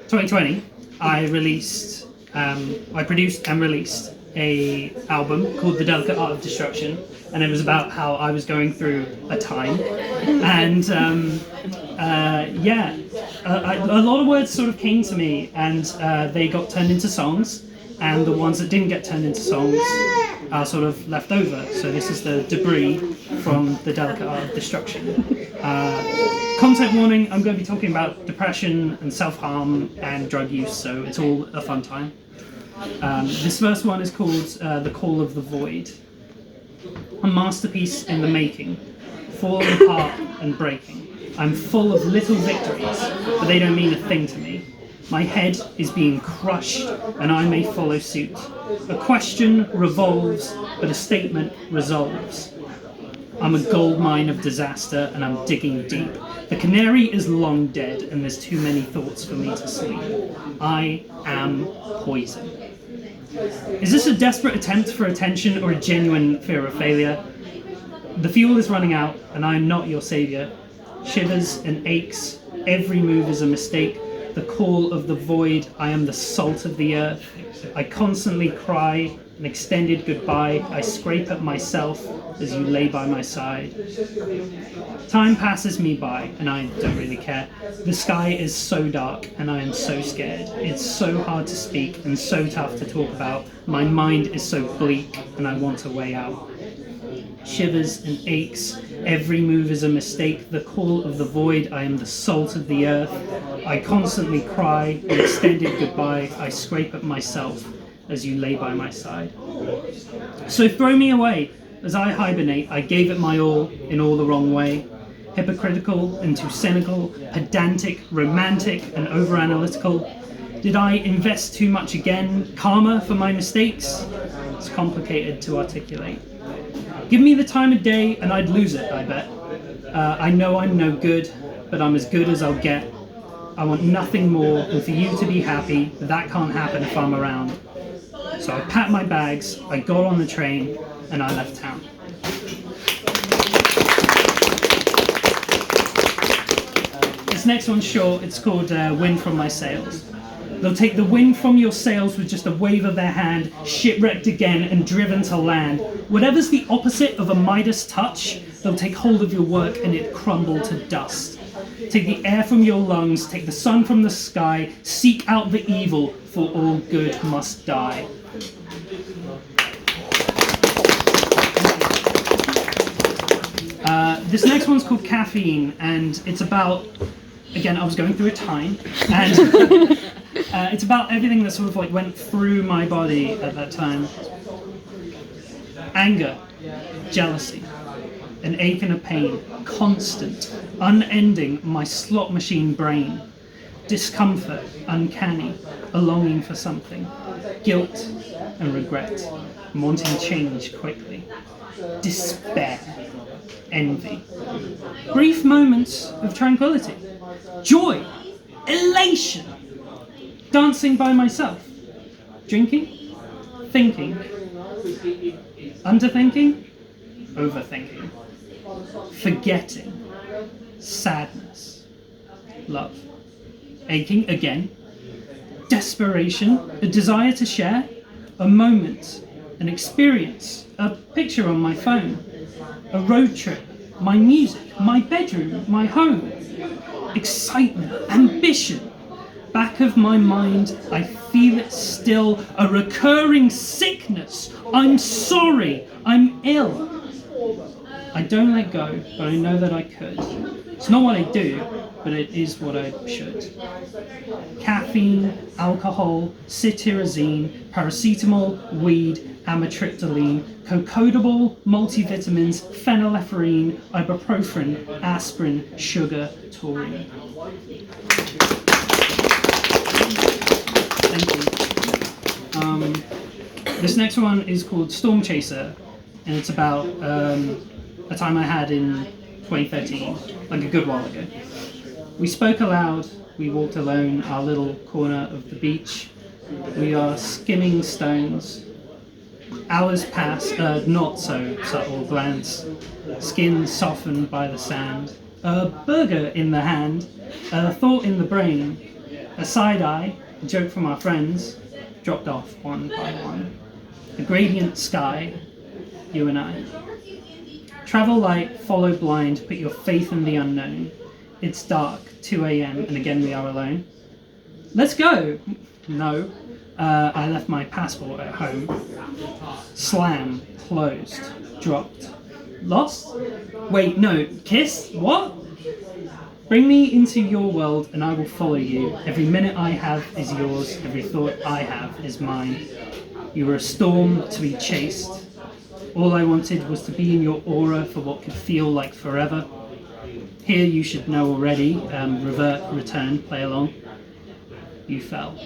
2020, I produced and released a album called The Delicate Art of Destruction, and it was about how I was going through a time, and a lot of words sort of came to me, and they got turned into songs, and the ones that didn't get turned into songs are sort of left over. So this is the debris from The Delicate Art of Destruction. Content warning, I'm going to be talking about depression and self-harm and drug use, so it's all a fun time. This first one is called The Call of the Void. A masterpiece in the making, falling apart and breaking. I'm full of little victories, but they don't mean a thing to me. My head is being crushed, and I may follow suit. A question revolves, but a statement resolves. I'm a gold mine of disaster, and I'm digging deep. The canary is long dead, and there's too many thoughts for me to sleep. I am poison. Is this a desperate attempt for attention or a genuine fear of failure? The fuel is running out, and I am not your savior. Shivers and aches, every move is a mistake. The call of the void, I am the salt of the earth. I constantly cry an extended goodbye. I scrape at myself as you lay by my side. Time passes me by, and I don't really care. The sky is so dark, and I am so scared. It's so hard to speak and so tough to talk about. My mind is so bleak, and I want a way out. Shivers and aches, every move is a mistake. The call of the void, I am the salt of the earth. I constantly cry an extended goodbye. I scrape at myself as you lay by my side. So throw me away. As I hibernate, I gave it my all in all the wrong way. Hypocritical and too cynical, pedantic, romantic and over-analytical. Did I invest too much again? Karma for my mistakes? It's complicated to articulate. Give me the time of day and I'd lose it, I bet. I know I'm no good, but I'm as good as I'll get. I want nothing more than for you to be happy, but that can't happen if I'm around. So I packed my bags, I got on the train, and I left town. This next one's short, it's called Wind From My Sails. They'll take the wind from your sails with just a wave of their hand, shipwrecked again and driven to land. Whatever's the opposite of a Midas touch, they'll take hold of your work and it crumble to dust. Take the air from your lungs, take the sun from the sky, seek out the evil, for all good must die. This next one's called Caffeine, and it's about, again, I was going through a time, and it's about everything that sort of like went through my body at that time. Anger, jealousy, an ache and a pain, constant, unending, my slot machine brain. Discomfort, uncanny, a longing for something. Guilt and regret, wanting change quickly. Despair, envy. Brief moments of tranquility. Joy, elation. Dancing by myself. Drinking, thinking. Underthinking, overthinking. Forgetting, sadness, love. Aching again, desperation, a desire to share, a moment, an experience, a picture on my phone, a road trip, my music, my bedroom, my home, excitement, ambition. Back of my mind, I feel it still, a recurring sickness. I'm sorry, I'm ill. I don't let go, but I know that I could. It's not what I do, but it is what I should. Caffeine, alcohol, cetirizine, paracetamol, weed, amitriptyline, cocodable, multivitamins, phenylephrine, ibuprofen, aspirin, sugar, taurine. Thank you. This next one is called Storm Chaser, and it's about a time I had in 2013, like a good while ago. We spoke aloud, we walked alone, our little corner of the beach. We are skimming stones. Hours pass, not so subtle glance. Skin softened by the sand. A burger in the hand, a thought in the brain. A side eye, a joke from our friends, dropped off one by one. A gradient sky, you and I. Travel light, follow blind, put your faith in the unknown. It's dark, 2 a.m, and again we are alone. Let's go! No. I left my passport at home. Slam, closed, dropped. Lost? Wait, no, kiss? What? Bring me into your world and I will follow you. Every minute I have is yours, every thought I have is mine. You were a storm to be chased. All I wanted was to be in your aura for what could feel like forever. Here you should know already, revert, return, play along. You fell.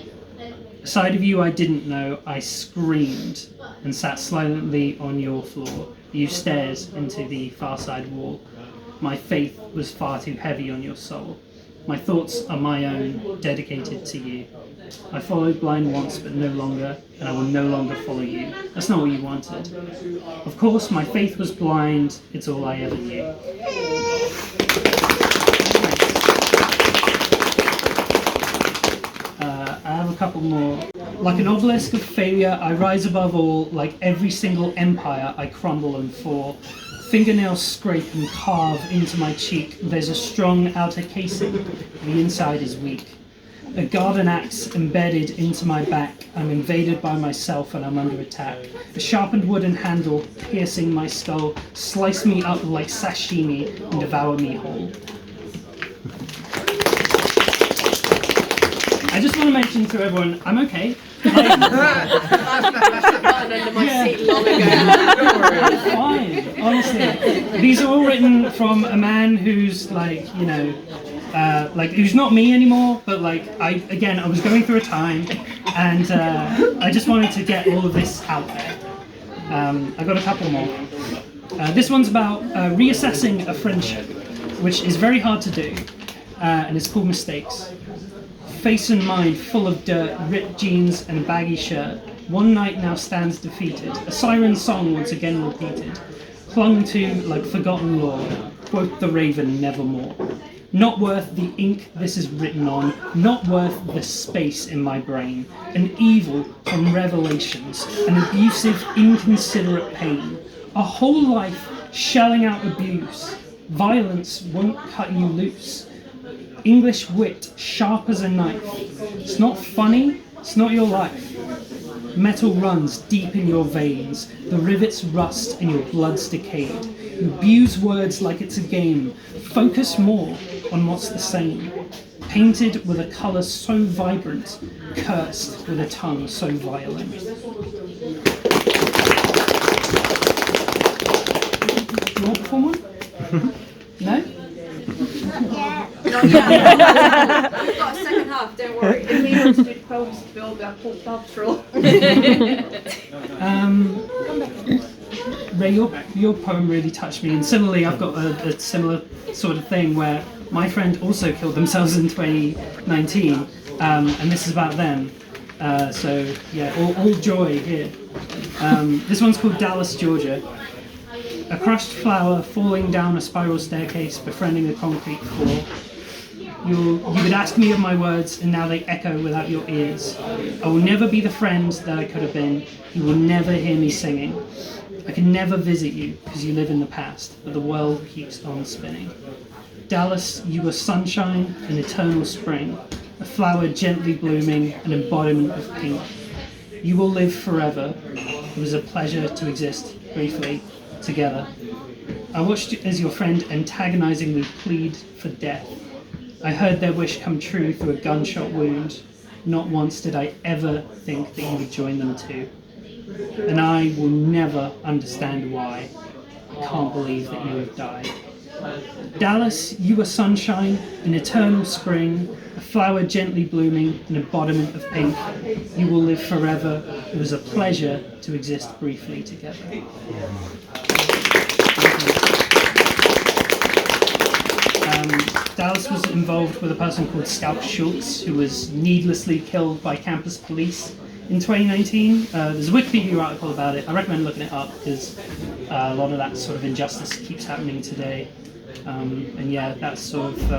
A side of you I didn't know, I screamed and sat silently on your floor. You stares into the far side wall. My faith was far too heavy on your soul. My thoughts are my own, dedicated to you. I followed blind once, but no longer, and I will no longer follow you. That's not what you wanted. Of course, my faith was blind, it's all I ever knew. I have a couple more. Like an obelisk of failure, I rise above all. Like every single empire, I crumble and fall. Fingernails scrape and carve into my cheek. There's a strong outer casing, the inside is weak. A garden axe embedded into my back. I'm invaded by myself and I'm under attack. A sharpened wooden handle piercing my skull. Slice me up like sashimi and devour me whole. I just want to mention to everyone, I'm okay. I'm fine, honestly. These are all written from a man who's like, you know, who's not me anymore, but like, I was going through a time, and I just wanted to get all of this out there. I got a couple more. This one's about reassessing a friendship, which is very hard to do, and it's called Mistakes. Face and mind full of dirt, ripped jeans and a baggy shirt. One night now stands defeated. A siren song once again repeated. Clung to like forgotten lore. Quote the raven nevermore. Not worth the ink this is written on. Not worth the space in my brain. An evil from revelations. An abusive, inconsiderate pain. A whole life shelling out abuse. Violence won't cut you loose. English wit, sharp as a knife. It's not funny, it's not your life. Metal runs deep in your veins. The rivets rust and your blood's decayed. You abuse words like it's a game. Focus more on what's the same. Painted with a colour so vibrant. Cursed with a tongue so violent. Do you want to perform one? No? Not yet. We've got a second half, don't worry. If we want to do poems to build our pastoral. Ray, your poem really touched me, and similarly I've got a similar sort of thing where my friend also killed themselves in 2019, and this is about them. So yeah, all joy here. This one's called Dallas, Georgia. A crushed flower falling down a spiral staircase, befriending the concrete floor. You would ask me of my words, and now they echo without your ears. I will never be the friend that I could have been. You will never hear me singing. I can never visit you, because you live in the past, but the world keeps on spinning. Dallas, you were sunshine, an eternal spring, a flower gently blooming, an embodiment of pink. You will live forever. It was a pleasure to exist briefly together. I watched as your friend antagonizingly plead for death. I heard their wish come true through a gunshot wound. Not once did I ever think that you would join them too. And I will never understand why. I can't believe that you have died. Dallas, you were sunshine, an eternal spring, a flower gently blooming, an embodiment of pink. You will live forever. It was a pleasure to exist briefly together. Dallas was involved with a person called Scout Schultz, who was needlessly killed by campus police in 2019. There's a Wikipedia article about it. I recommend looking it up because a lot of that sort of injustice keeps happening today. And yeah, that's sort of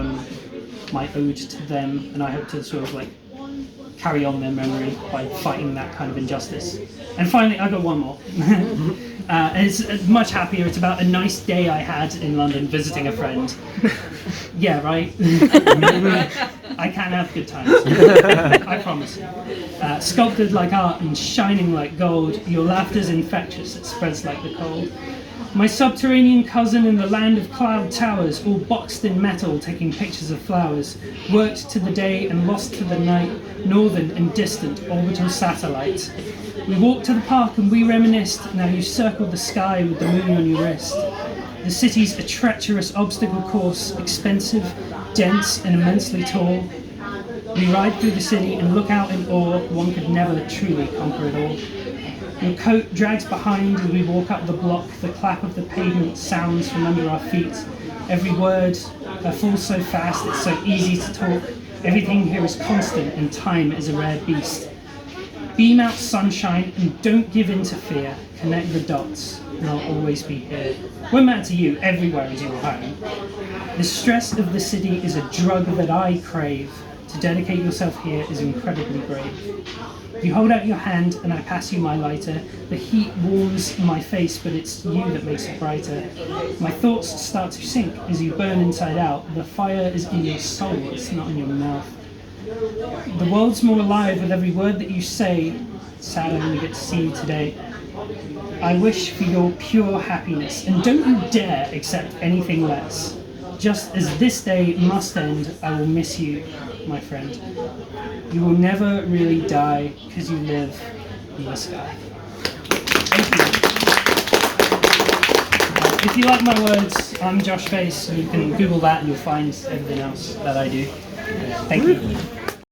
my ode to them, and I hope to sort of like carry on their memory by fighting that kind of injustice. And finally, I got one more. It's much happier. It's about a nice day I had in London visiting a friend. Yeah, right? I can have good times. I promise. Sculpted like art and shining like gold, your laughter's infectious, it spreads like the cold. My subterranean cousin in the land of cloud towers, all boxed in metal, taking pictures of flowers, worked to the day and lost to the night, northern and distant orbital satellites. We walked to the park and we reminisced, now you circled the sky with the moon on your wrist. The city's a treacherous obstacle course, expensive, dense and immensely tall. We ride through the city and look out in awe, one could never truly conquer it all. Your coat drags behind as we walk up the block, the clap of the pavement sounds from under our feet. Every word falls so fast, it's so easy to talk. Everything here is constant and time is a rare beast. Beam out sunshine and don't give in to fear. Connect the dots and I'll always be here. Won't matter to you, everywhere is your home. The stress of the city is a drug that I crave. To dedicate yourself here is incredibly brave. You hold out your hand and I pass you my lighter. The heat warms my face, but it's you that makes it brighter. My thoughts start to sink as you burn inside out. The fire is in your soul, it's not in your mouth. The world's more alive with every word that you say. Sad I only get to see you today. I wish for your pure happiness, and don't you dare accept anything less. Just as this day must end, I will miss you, my friend. You will never really die because you live in the sky. Thank you. If you like my words, I'm Josh Face. You can Google that and you'll find everything else that I do. Thank you.